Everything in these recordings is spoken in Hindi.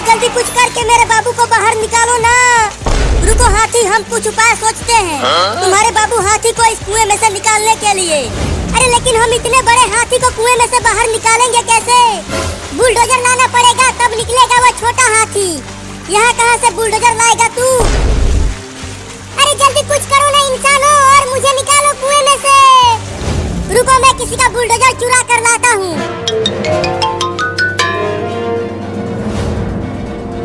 जल्दी कुछ करके मेरे बाबू को बाहर निकालो ना। रुको हाथी, हम कुछ उपाय सोचते हैं तुम्हारे बाबू हाथी को इस कुएं में से निकालने के लिए। अरे लेकिन हम इतने बड़े हाथी को कुएं में से बाहर निकालेंगे कैसे? बुलडोजर लाना पड़ेगा तब निकलेगा वो छोटा हाथी। यहाँ कहाँ से बुलडोजर लाएगा तू? अरे जल्दी कुछ करो ना इंसानों और मुझे निकालो कुएं में से। रुको मैं किसी का बुलडोजर चुरा कर लाता हूँ।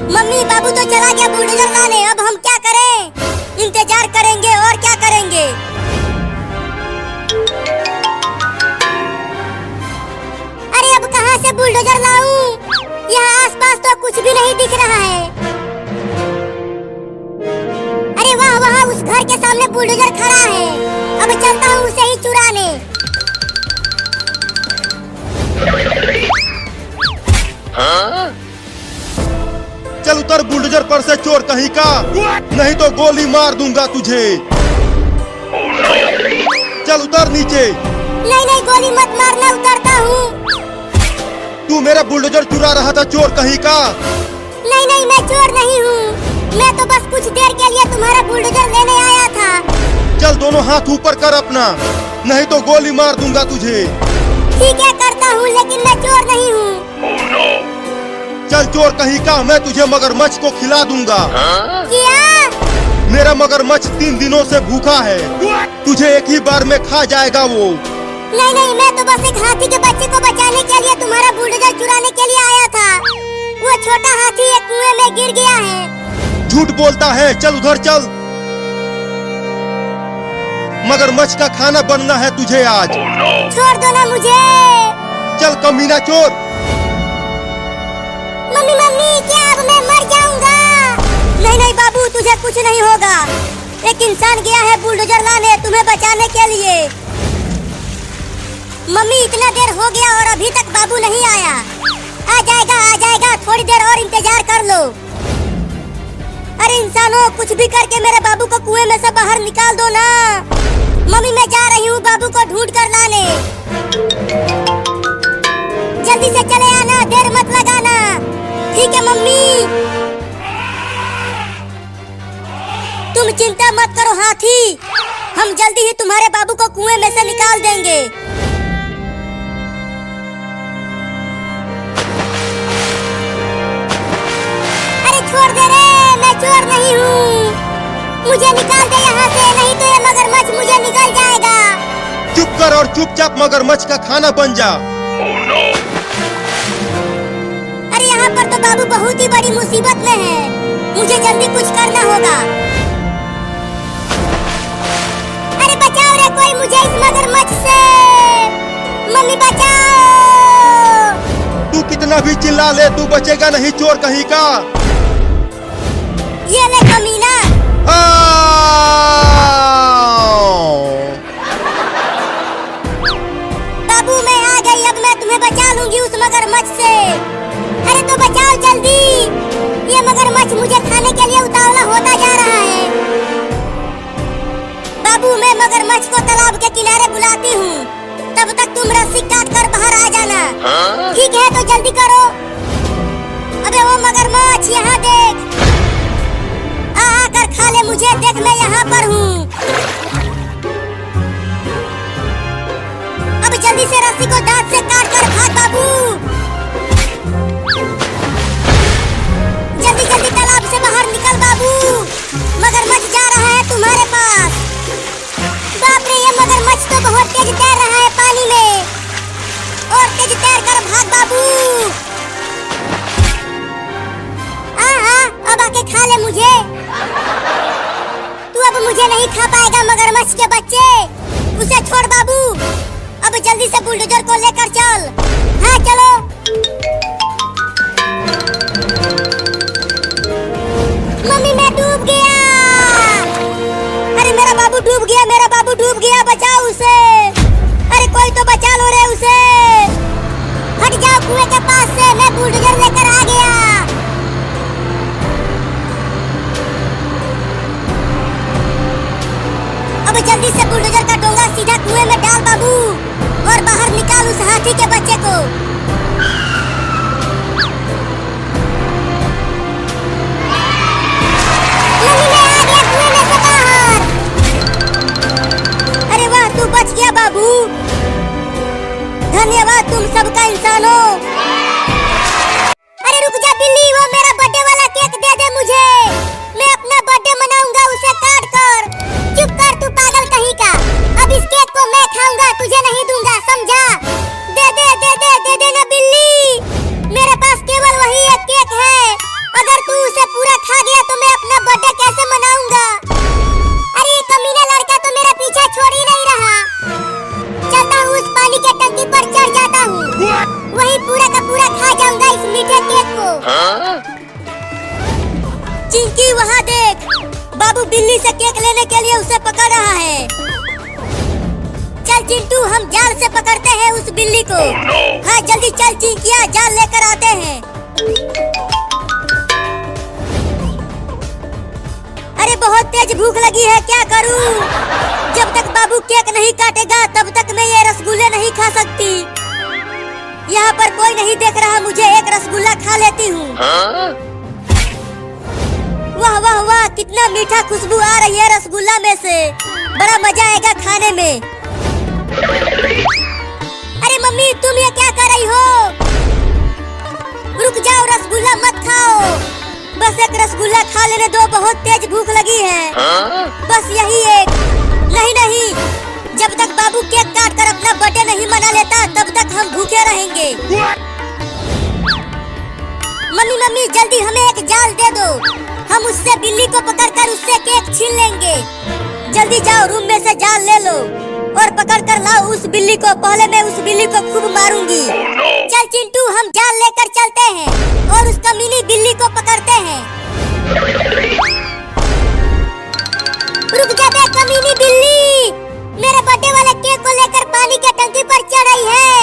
मम्मी बाबू तो चला गया बुलडोजर लाने, अब हम क्या करें? इंतजार करेंगे और क्या करेंगे? अरे अब कहाँ से बुलडोजर लाऊं? यहाँ आसपास तो कुछ भी नहीं दिख रहा है। अरे वाह, वहाँ उस घर के सामने बुलडोजर खड़ा है। अब चलता हूँ उसे ही चुराने। चल उतर बुलडोजर पर से चोर कहीं का, नहीं तो गोली मार दूंगा तुझे। चल उतर नीचे। नहीं नहीं, गोली मत मारना, उतरता हूँ। तू मेरा बुलडोजर चुरा रहा था चोर कहीं का। नहीं नहीं, मैं चोर नहीं हूँ। मैं तो बस कुछ देर के लिए तुम्हारा बुलडोजर लेने आया था। चल दोनों हाथ ऊपर कर अपना, नहीं तो गोली मार दूंगा तुझे। ठीक है करता हूँ, लेकिन मैं चोर नहीं हूँ। चल चोर कहीं का, मैं तुझे मगरमच्छ को खिला दूंगा। क्या? मेरा मगरमच्छ 3 दिनों से भूखा है, तुझे एक ही बार में खा जाएगा वो। नहीं नहीं, मैं तो बस एक हाथी के बच्चे को बचाने के लिए तुम्हारा बुलडोजर चुराने के लिए आया था। वो छोटा हाथी एक कुएं में गिर गया है। झूठ बोलता है, चल उधर चल। मगरमच्छ का खाना बनना है तुझे आज। छोड़ दो ना मुझे। चल कमीना चोर। मम्मी मम्मी, क्या अब मैं मर जाऊंगा? नहीं नहीं बाबू, तुझे कुछ नहीं होगा। एक इंसान गया है बुलडोजर लाने तुम्हें बचाने के लिए। मम्मी इतना देर हो गया और अभी तक बाबू नहीं आया। आ जाएगा, थोड़ी देर और इंतजार कर लो। अरे इंसानों, कुछ भी करके मेरे बाबू को कुएं में से बाहर निकाल दो ना। मम्मी मैं जा रही हूँ बाबू को ढूंढ कर लाने। जल्दी से चले आना, देर मत लगाना। ठीक है मम्मी। तुम चिंता मत करो हाथी, हम जल्दी ही तुम्हारे बाबू को कुएं में से निकाल देंगे। अरे छोड़ दे रे, मैं चोर नहीं हूँ। मुझे निकाल दे यहाँ से, नहीं तो ये मगरमच्छ मुझे निकल जाएगा। चुप कर और चुपचाप मगरमच्छ का खाना बन जा। अरे यहाँ पर तो बाबू बहुत ही बड़ी मुसीबत में है, मुझे जल्दी कुछ करना होगा। अरे बचाओ रे कोई मुझे इस मगरमच्छ से। मम्मी बचाओ। तू कितना भी चिल्ला ले, तू बचेगा नहीं चोर कहीं का। ये ले कमीना। बाबू मैं आ गई, अब मैं तुम्हें बचा लूंगी उस मगरमच्छ से। अरे तो बचाओ जल्दी, ये मगरमच्छ मुझे खाने के लिए उतावला होता जा रहा है। बाबू मैं मगरमच्छ को तालाब के किनारे बुलाती हूँ, तब तक तुम रस्सी काट कर बाहर आ जाना। ठीक है तो जल्दी करो। अबे वो मगरमच्छ यहाँ देख, आकर खा ले मुझे, देख मैं यहाँ पर हूँ। अब जल्दी से रस्सी को दांत से काट कर भाग बाबू। जल्दी जल्दी तालाब से बाहर निकल बाबू, मगरमच्छ जा रहा है तुम्हारे पास। बाप रे, ये मगरमच्छ तो बहुत तेज तैर रहा है पानी में, और तेज तैर कर भाग बाबू। अब आके खा ले मुझे। तू अब मुझे नहीं खा पाएगा मगरमच्छ के बच्चे, उसे छोड़ बाबू। अब जल्दी से बुलडोजर को लेकर चल। हाँ चलो। मम्मी मैं डूब गया। अरे मेरा बाबू डूब गया, मेरा बाबू डूब गया, बचाओ उसे। अरे कोई तो बचा लो रे उसे। हट जाओ कुएं के पास से, मैं बुलडोजर लेकर आ गया। अब जल्दी से बुलडोजर का डोंगा सीधा कुएं में डाल बाबू, और बाहर निकाल उस हाथी के बच्चे को। धन्यवाद तुम सबका इंसानों। अरे रुक जा बिल्ली, वो मेरा बर्थडे वाला केक दे दे मुझे। मैं अपना बर्थडे मनाऊंगा उसे काट कर। चुप कर तू पागल कहीं का। अब इस केक को मैं खाऊंगा, तुझे नहीं दूंगा, समझा? दे दे दे दे दे दे ना बिल्ली। मेरे पास केवल वही एक केक है। अगर तू उसे पूरा खा गया तो मैं अपना बर्थडे कैसे मनाऊंगा? अरे कमीना लड़का तो मेरा पीछा छोड़ ही नहीं रहा। चलता हूँ उस पानी के टंकी पर चढ़ जाता हूँ। वही पूरा का पूरा खा जाऊंगा इस मीठे केक को। चिंकी वहाँ देख, बाबू बिल्ली से केक लेने के लिए उसे पकड़ रहा है। चल चिंटू, हम जाल से पकड़ते हैं उस बिल्ली को। हाँ जल्दी चल चिंकिया, जाल लेकर आते हैं। अरे बहुत तेज भूख लगी है, क्या करूं? जब तक बाबू केक नहीं काटेगा तब तक मैं ये रसगुल्ले नहीं खा सकती। यहाँ पर कोई नहीं देख रहा मुझे, एक रसगुल्ला खा लेती हूँ। वाह वाह वाह, कितना मीठा खुशबू आ रही है रसगुल्ला में से। बड़ा मजा आएगा खाने में। अरे मम्मी तुम ये क्या कर रही हो? रुक जाओ, रसगुल्ला मत खाओ। बस एक रसगुल्ला खा लेने दो, बहुत तेज भूख लगी है। बस यही एक। नहीं नहीं, जब तक बाबू केक काट कर अपना बर्थडे नहीं मना लेता तब तक हम भूखे रहेंगे। मम्मी मम्मी जल्दी हमें एक जाल दे दो, हम उससे बिल्ली को पकड़कर उससे केक छीन लेंगे। जल्दी जाओ, रूम में से जाल ले लो और पकड़ कर लाओ उस बिल्ली को। पहले मैं उस बिल्ली को खूब मारूंगी। चल चिंटू, हम जाल लेकर चलते हैं और उस कमीनी बिल्ली को पकड़ते हैं। रुक जा बे कमीनी बिल्ली, मेरे बर्थडे वाले केक को लेकर पानी के टंकी पर चढ़ आई है।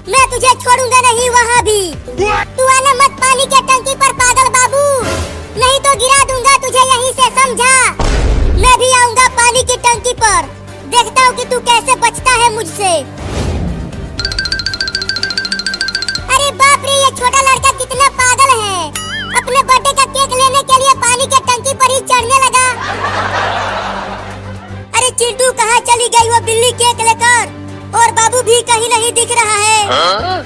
मैं तुझे छोड़ूंगा नहीं वहाँ भी। तू आना मत पानी के टंकी पर पागल बाबू, नहीं तो गिरा दूंगा तुझे यहीं से, समझा? मैं भी आऊंगा पानी की टंकी पर, देखता हूँ कि तू कैसे बचता है मुझसे। अरे बाप रे, ये छोटा लड़का कितना पागल है। अपने बर्थडे का केक लेने के लिए पानी के टंकी पर ही चढ़ने लगा। अरे चिंटू, कहाँ चली गई वो बिल्ली केक लेकर? और बाबू भी कहीं नहीं दिख रहा है।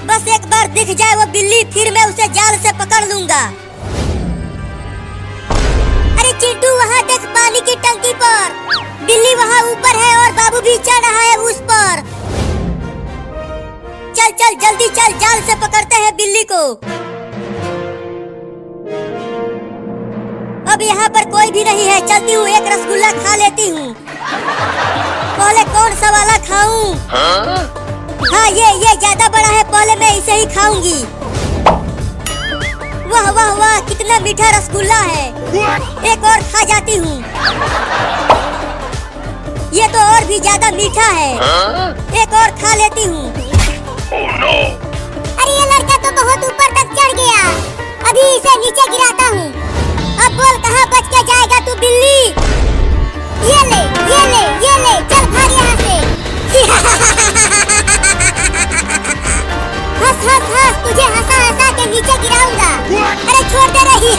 बस एक बार दिख जाए वो बिल्ली, फिर मैं उसे जाल से पकड़ लूंगा। अरे चिंटू, वहाँ देख पानी की टंकी पर बिल्ली वहाँ ऊपर है और बाबू भी चढ़ रहा है उस पर। चल चल जल्दी चल, जाल से पकड़ते हैं बिल्ली को। अब यहाँ पर कोई भी नहीं है, चलती हूँ एक रसगुल्ला खा लेती हूँ। पहले कौन सा वाला खाऊं? हाँ ये ज्यादा बड़ा है, पहले मैं इसे ही खाऊंगी। वाह वाह वाह, कितना मीठा रसगुल्ला है। एक और खा जाती हूँ। ये तो और भी ज्यादा मीठा है। एक और खा लेती हूँ। अरे ये लड़का तो बहुत ऊपर तक चढ़ गया, अभी इसे नीचे गिराता हूँ। अब बोल कहाँ बच के जाएगा तू बिल्ली? ये ले ये ले ये ले, चल भाग यहाँ से। हंस हंस हंस, तुझे हंसा हंसा के नीचे गिराऊंगा। अरे छोड़ दे रही।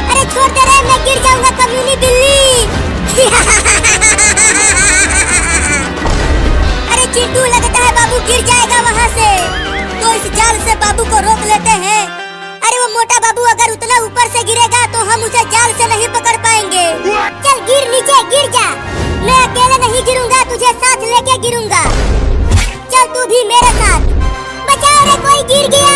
अरे छोड़ दे रहे, मैं गिर जाऊंगा कमीनी बिल्ली। अरे चिंटू, लगता है बाबू गिर जाएगा वहाँ से, तो इस जाल से बाबू को रोक लेते हैं। अरे वो मोटा बाबू अगर उतना ऊपर से गिरेगा तो हम उसे जाल से नहीं पकड़ पाएंगे। चल गिर नीचे, गिर जा। मैं अकेले नहीं गिरूंगा, तुझे साथ लेके गिरूंगा। चल तू भी मेरे साथ। बचाओ रे, कोई गिर गया।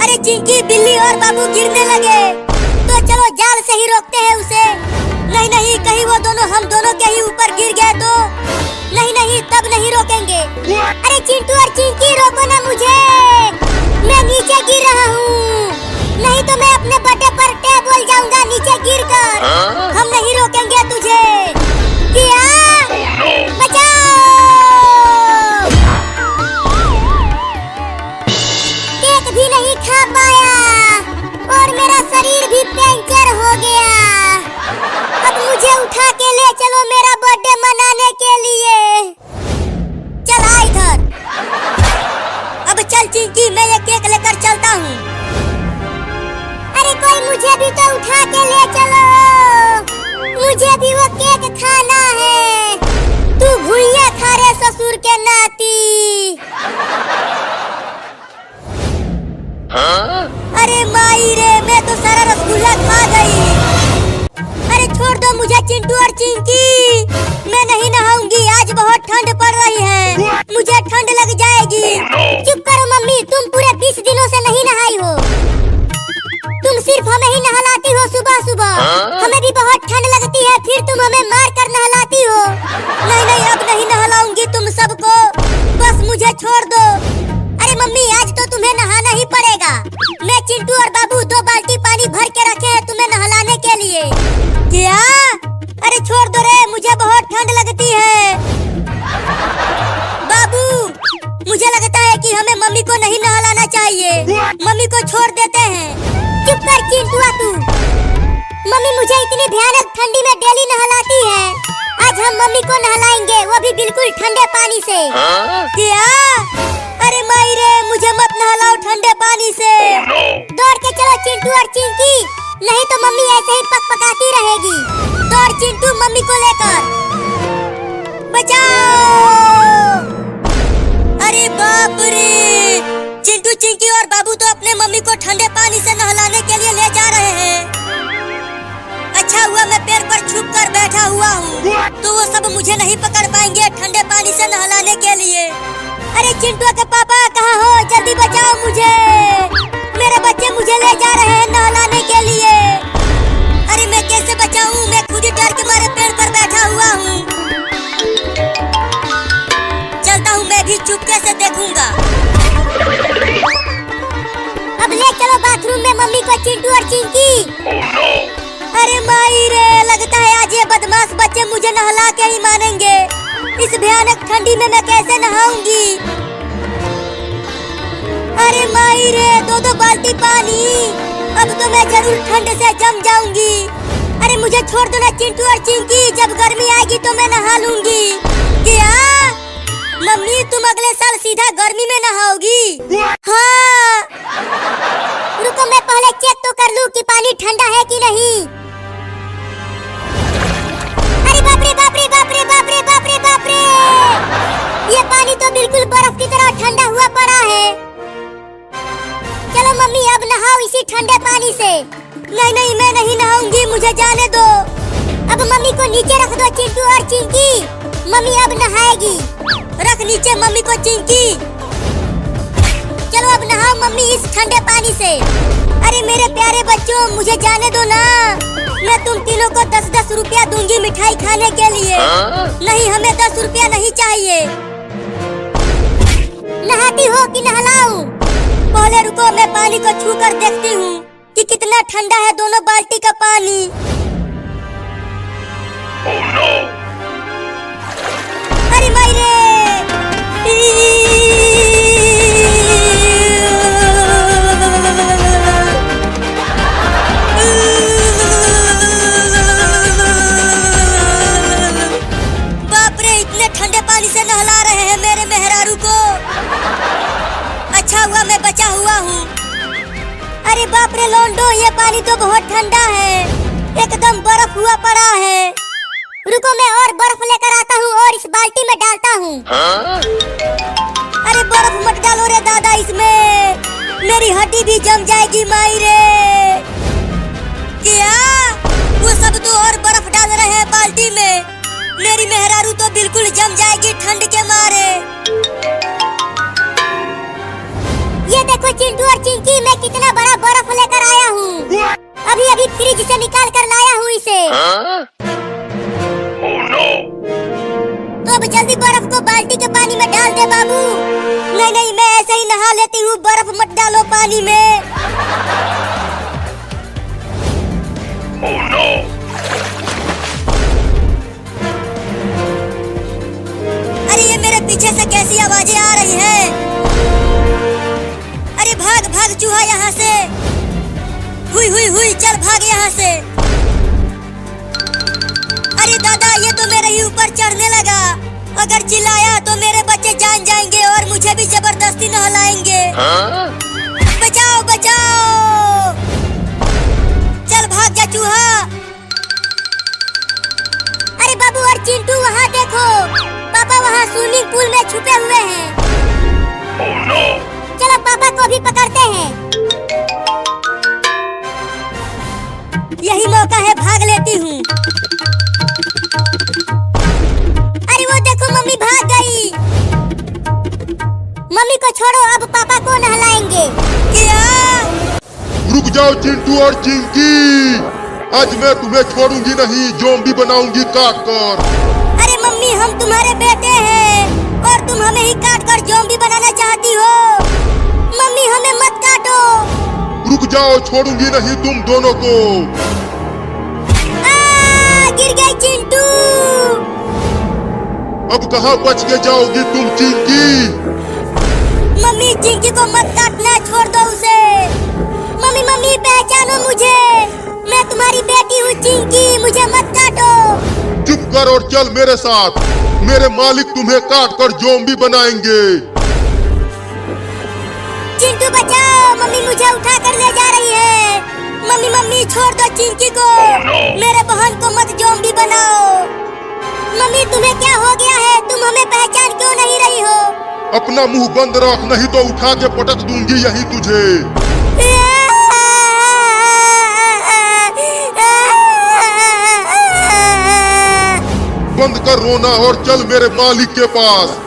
अरे चिंकी, बिल्ली और बाबू गिरने लगे, तो चलो जाल से ही रोकते हैं उसे। नहीं नहीं, कहीं वो दोनों हम दोनों के ही ऊपर गिर गए तो? नहीं नहीं, तब नहीं रोकेंगे। अरे चिंटू और चिंकी, रोको ना मुझे, मैं नीचे गिर रहा हूँ। नहीं तो मैं अपने बर्थडे पर बोल जाऊंगा नीचे गिर कर। हम नहीं रोकेंगे तुझे। क्या? बचाओ! केक भी नहीं खा पाया और मेरा शरीर भी पंचर हो गया। अब मुझे उठा के ले चलो मेरा बर्थडे मनाने के लिए। चल आ इधर। अब चल चिंकी, मैं ये केक लेकर चलता हूँ। अरे कोई मुझे भी तो उठा के ले चलो, मुझे चिंकी, मैं नहीं नहाऊंगी, आज बहुत ठंड पड़ रही है, मुझे ठंड लग जाएगी। चुप करो मम्मी, तुम पूरे 20 दिनों से नहीं नहाई हो। तुम सिर्फ हमें ही नहलाती हो सुबह सुबह। हमें भी बहुत ठंड लगती है, फिर तुम हमें मार कर नहलाती हो। नहीं नहीं, अब नहीं नहलाऊंगी तुम सबको, बस मुझे छोड़ दो। अरे मम्मी, आज तो तुम्हें नहाना ही पड़ेगा। मैं, चिंटू और बाबू 2 बाल्टी पानी भर के रखे हैं तुम्हें नहलाने के लिए। क्या? अरे छोड़ दो रे, मुझे बहुत ठंड लगती है। बाबू, मुझे लगता है कि हमें मम्मी को नहीं नहलाना चाहिए, मम्मी को छोड़ देते हैं। चुप कर चिंटुआ तू। मम्मी मुझे इतनी भयानक ठंडी में डेली नहलाती है, आज हम मम्मी को नहलाएंगे, वो भी बिल्कुल ठंडे पानी से। क्या? अरे माई रे, मुझे मत नहलाओ ठंडे पानी से। दौड़ के चलो चिंटू और चिंकी, नहीं तो मम्मी ऐसे ही पकपकाती रहेगी। दौड़ चिंटू मम्मी को लेकर। बचाओ! अरे बाप रे, चिंटू, चिंकी और बाबू तो अपने मम्मी को ठंडे पानी से नहलाने के लिए ले जा रहे हैं। अच्छा हुआ मैं पेड़ पर छुप कर बैठा हुआ हूँ, तो वो सब मुझे नहीं पकड़ पाएंगे ठंडे पानी से नहलाने के लिए। अरे चिंटू के पापा कहाँ हो? जल्दी बचाओ मुझे, मेरे बच्चे मुझे ले जा रहे हैं नहलाने के लिए। अरे मैं कैसे बचाऊं? मैं खुद ही डर के मारे पेड़ पर बैठा हुआ हूँ। चलता हूँ, मैं भी चुपके से देखूंगा। अब ले चलो बाथरूम में मम्मी को चिंटू और चिंकी। अरे माई रे, लगता है आज ये बदमाश बच्चे मुझे नहला के ही मानेंगे। इस भयानक ठंडी में मैं कैसे नहाऊंगी? अरे माई रे, 2-2 बाल्टी पानी, अब तो मैं जरूर ठंड से जम जाऊंगी। अरे मुझे छोड़ दो ना चिंटू और चिंकी, जब गर्मी आएगी तो मैं नहा लूंगी। क्या मम्मी, तुम अगले साल सीधा गर्मी में नहाओगी? हाँ। रुको, मैं पहले चेक तो कर लूं कि पानी ठंडा है कि नहीं। अरे बाप रे बाप रे बाप रे बाप रे बाप रे बाप रे, ये पानी तो बिल्कुल बर्फ की तरह ठंडा हुआ पड़ा है। चलो मम्मी, अब नहाओ इसी ठंडे पानी से। नहीं नहीं, मैं नहीं नहाऊंगी, मुझे जाने दो। अब मम्मी को नीचे रख दो चिंटू और चिंकी, मम्मी अब नहाएगी। रख नीचे मम्मी को चिंकी। चलो अब नहाओ मम्मी इस ठंडे पानी से। अरे मेरे प्यारे बच्चों, मुझे जाने दो ना, मैं तुम तीनों को 10-10 रुपया दूंगी मिठाई खाने के लिए। नहीं, हमें 10 रुपया नहीं चाहिए। नहाती हो कि नहलाऊं? पहले रुको, मैं पानी को छू कर देखती हूँ कि कितना ठंडा है दोनों बाल्टी का पानी। अरे माई रे, बाप रे, इतने ठंडे पानी से नहला रहे हैं मेरे मेहरारू को। अच्छा हुआ मैं बचा हुआ हूँ। अरे बाप रे लोंडो, ये पानी तो बहुत ठंडा है, एकदम बर्फ हुआ पड़ा है। रुको, मैं और बर्फ लेकर आता हूँ और इस बाल्टी में डालता हूँ। अरे बर्फ मत डालो रे दादा इसमें, मेरी हड्डी भी जम जाएगी माई रे। क्या? वो सब तो और बर्फ डाल रहे हैं बाल्टी में, मेरी मेहरारू तो बिल्कुल जम जाएगी ठंड के मारे। ये देखो चिंटू और चिंकी, मैं कितना बड़ा बर्फ लेकर आया हूँ, अभी अभी फ्रिज से निकाल कर लाया हूँ इसे। तो अब जल्दी बर्फ को बाल्टी के पानी में डाल दे बाबू। नहीं नहीं, मैं ऐसे ही नहा लेती हूँ, बर्फ मत डालो पानी में। अरे ये मेरे पीछे से कैसी आवाजें आ रही है? अरे भाग भाग चूहा यहाँ से, हुई हुई हुई, चल भाग यहाँ से। अरे दादा, ये तो मेरे ही ऊपर चढ़ने लगा, अगर चिल्लाया तो मेरे बच्चे जान जाएंगे और मुझे भी जबरदस्ती नहलाएंगे। बचाओ बचाओ, चल भाग जा चूहा। अरे बाबू और चिंटू, वहाँ देखो, पापा वहाँ स्विमिंग पूल में छुपे हुए हैं। चलो पापा को भी पकड़ते हैं। यही मौका है, भाग लेती हूँ। अरे वो देखो मम्मी भाग गई। मम्मी को छोड़ो, अब पापा को नहलाएंगे। क्या? रुक जाओ चिंटू और चिंकी, आज मैं तुम्हें छोड़ूंगी नहीं, ज़ॉम्बी बनाऊंगी काट कर। अरे मम्मी, हम तुम्हारे बेटे हैं और तुम हमें ही काट कर ज़ॉम्बी बनाना चाहती हो। मम्मी हमें मत काटो। रुक जाओ, छोड़ूंगी नहीं तुम दोनों को। गिर गई चिंटू। अब कहाँ बच के जाओगी तुम चिंकी? मम्मी चिंकी को मत काटना, छोड़ दो उसे। मम्मी मम्मी पहचानो मुझे, मैं तुम्हारी बेटी हूँ चिंकी, मुझे मत काटो। चुप कर और चल मेरे साथ, मेरे मालिक तुम्हें काट कर ज़ॉम्बी बनाएंगे। चिंटू बचाओ, मम्मी मुझे उठा कर ले जा रही है। मम्मी मम्मी छोड़ दो चिंकी को। मेरे बहन को मत ज़ॉम्बी बनाओ। मम्मी तुम्हें क्या हो गया है? तुम हमें पहचान क्यों नहीं रही हो? अपना मुंह बंद रख, नहीं तो उठा के पटक दूंगी यही तुझे। बंद कर रोना और चल मेरे मालिक के पास।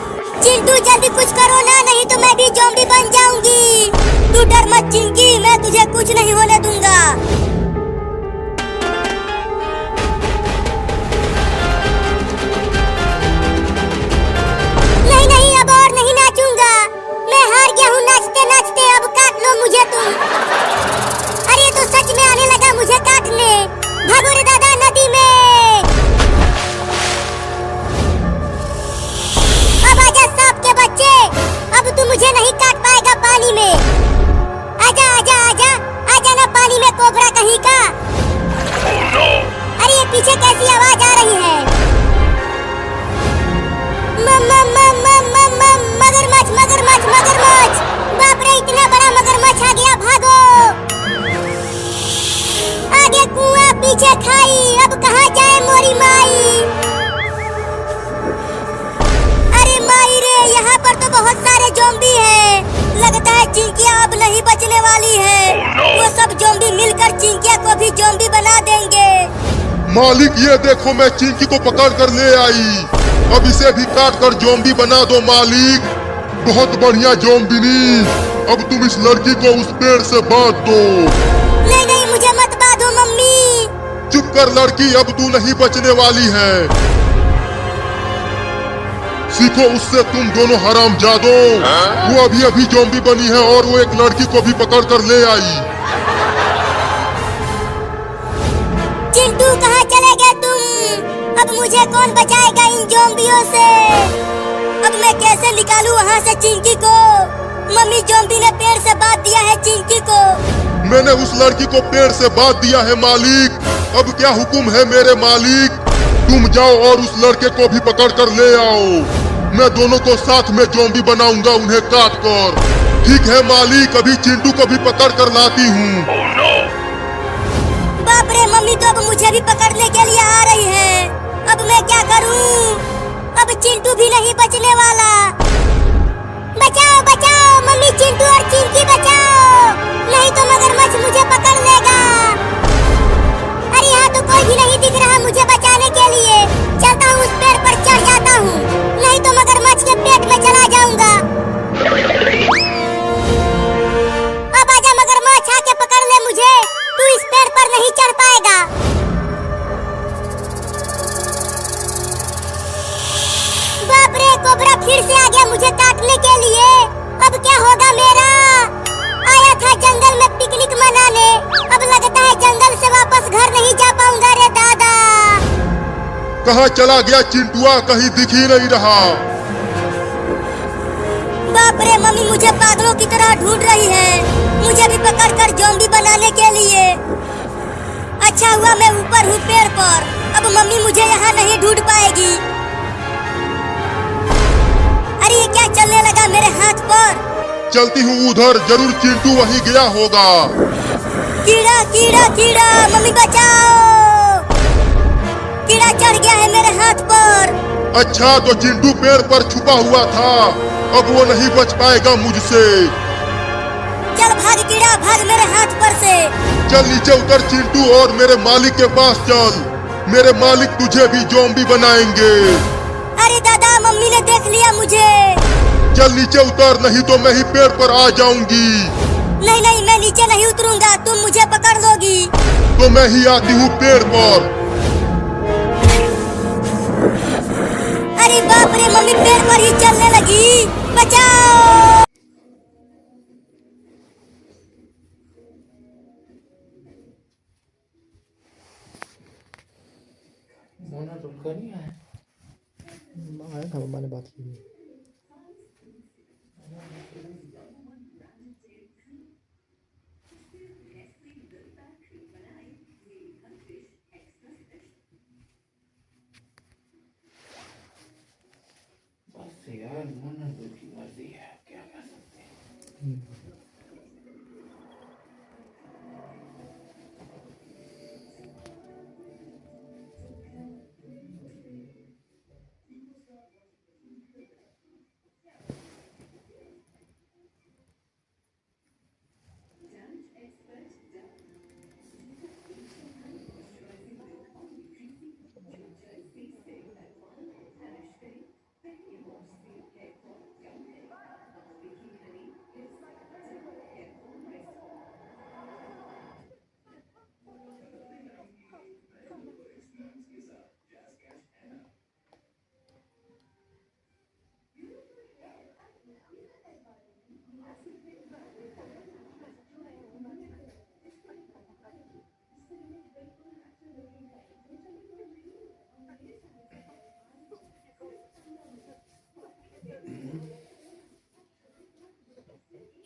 चिंटू जल्दी कुछ करो ना, नहीं तो मैं भी ज़ॉम्बी बन जाऊंगी। तू डर मत चिंकी, मैं तुझे कुछ नहीं होने दूंगा। नहीं नहीं, अब और नहीं नाचूंगा, मैं हार गया हूँ नाचते नाचते। अब काट लो मुझे तुम। अरे तो सच में आने लगा मुझे काटने। भागो रे दादा नदी में। अब आजा सांप के बच्चे, अब तू मुझे नहीं काट पाएगा पानी में। आजा आजा आजा आजा ना पानी में, कोबरा कहीं का। अरे ये पीछे कैसी आवाज आ रही है? मगरमच्छ मगरमच्छ मगरमच्छ। बाप रे, इतना बड़ा मगरमच्छ आ गया, भागो। आगे कुआं पीछे खाई, अब कहाँ जाए मोरी माई। अरे माई रे, यहाँ पर तो बहुत सारे ज़ॉम्बी हैं। लगता है चिंकिया अब नहीं बचने वाली है। वो सब ज़ॉम्बी मिलकर चिंकिया को भी ज़ॉम्बी बना देंगे। मालिक ये देखो, मैं चिंकी को पकड़ कर ले आई, अब इसे भी काट कर ज़ॉम्बी बना दो मालिक। बहुत बढ़िया ज़ॉम्बिनी, अब तुम इस लड़की को उस पेड़ से बांध दो। नहीं नहीं, मुझे मत बांधो मम्मी। चुप कर लड़की, अब तू नहीं बचने वाली है। सीखो उससे तुम दोनों हरामजादों। वो अभी अभी ज़ॉम्बी बनी है और वो एक लड़की को भी पकड़ कर ले आई। चिंटू कहाँ चले गए तुम? अब मुझे कौन बचाएगा इन ज़ॉम्बियों से? अब मैं कैसे निकालूं वहाँ से चिंकी को? मम्मी ज़ॉम्बी ने पेड़ से बांध दिया है चिंकी को। मैंने उस लड़की को पेड़ से बांध दिया है मालिक। अब क्या हुक्म है मेरे मालिक? तुम जाओ और उस लड़के को भी पकड़ कर ले आओ। मैं दोनों को साथ में ज़ॉम्बी बनाऊंगा, उन्हें काट कर। ठीक है मालिक, अभी चिंटू को भी पकड़ कर लाती हूँ। बाप रे, मम्मी तो अब मुझे भी पकड़ने के लिए आ रही है। अब मैं क्या करूं? अब चिंटू भी नहीं बचने वाला। बचाओ बचाओ मम्मी, चिंटू और चिंकी बचाओ, नहीं तो मगरमच्छ मुझे पकड़ लेगा। अरे यहाँ तो कोई भी नहीं दिख रहा मुझे बचाने के लिए। चलता हूँ उस पेड़ पर चढ़ जाता हूँ, नहीं तो मगरमच्छ के पेट में चला जाऊंगा। अब आजा मगरमच्छ, आके पकड़ ले मुझे, तू इस पेड़ पर नहीं चढ़ पाएगा। बाप रे, कोबरा फिर से आ गया मुझे काटने के लिए। अब क्या होगा मेरा? आया था जंगल में पिकनिक मनाने, अब लगता है जंगल से वापस घर नहीं जा पाऊंगा रे दादा। कहाँ चला गया चिंटुआ? कहीं दिख ही नहीं रहा। बाप रे, मम्मी मुझे पागलों की तरह ढूंढ रही है, मुझे भी पकड़कर ज़ॉम्बी बनाने के लिए। अच्छा हुआ मैं ऊपर हूँ पेड़ पर, अब मम्मी मुझे यहाँ नहीं ढूंढ पाएगी। अरे ये क्या चलने लगा मेरे हाथ पर? चलती हूँ उधर, जरूर चिंटू वहीं गया होगा। कीड़ा कीड़ा कीड़ा, मम्मी बचाओ, कीड़ा चढ़ गया है मेरे हाथ पर। अच्छा, तो चिंटू पेड़ पर छुपा हुआ था, अब वो नहीं बच पाएगा मुझसे। चल भाग कीड़ा, भाग मेरे हाथ पर से। चल नीचे उतर चिंटू और मेरे मालिक के पास चल। मेरे मालिक तुझे भी ज़ॉम्बी बनाएंगे। अरे दादा, मम्मी ने देख लिया मुझे। चल नीचे उतर, नहीं तो मैं ही पेड़ पर आ जाऊंगी। नहीं नहीं, मैं नीचे नहीं उतरूंगा, तुम मुझे पकड़ लोगी। तो मैं ही आती हूँ पेड़ पर। अरे बाप रे, मम्मी पेड़ पर ही चलने लगी। बचाओ। मोना रुका नहीं आया। आया था, मम्मा ने बात की। बस यार, मोना की मर्जी है, क्या कर सकते हैं।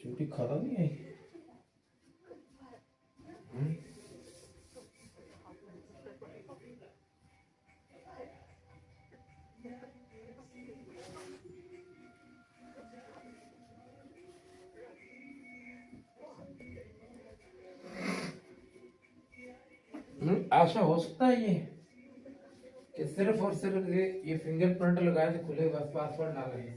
छुट्टी खत्म नहीं आई। ऐसा हो सकता है ये कि सिर्फ और सिर्फ ये फिंगरप्रिंट लगाए तो खुले, बस पासवर्ड ना लगे।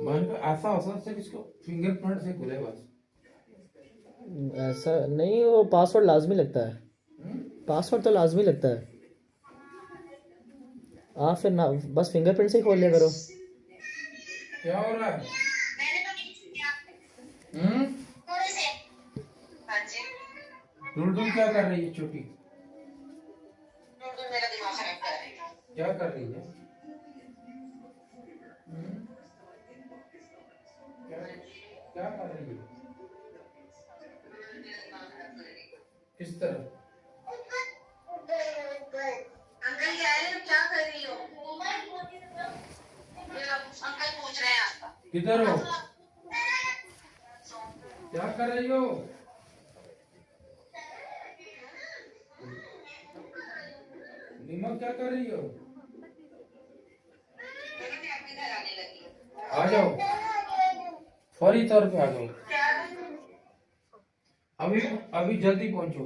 मैंने कहा ऐसा हो सकता है इसको फिंगरप्रिंट से खुले बस। ऐसा नहीं, वो पासवर्ड लाजमी लगता है। पासवर्ड तो लाजमी लगता है। आप फिर ना बस फिंगरप्रिंट से ही खोल लिया करो। क्या हो रहा है? डुलडुल क्या कर रही है? छोटी मेरा दिमाग खराब कर रही है। क्या कर रही है? क्या कर रही है? किस तरह? अंकल कह रहे हो क्या कर रही हो? अंकल पूछ रहे हैं आपका। किधर हो? क्या कर रही हो? नीमक क्या कर रही हो? आपके घर आने लगी। आ जाओ, फौरी तौर पे आ जाओ। अभी अभी जल्दी पहुंचो।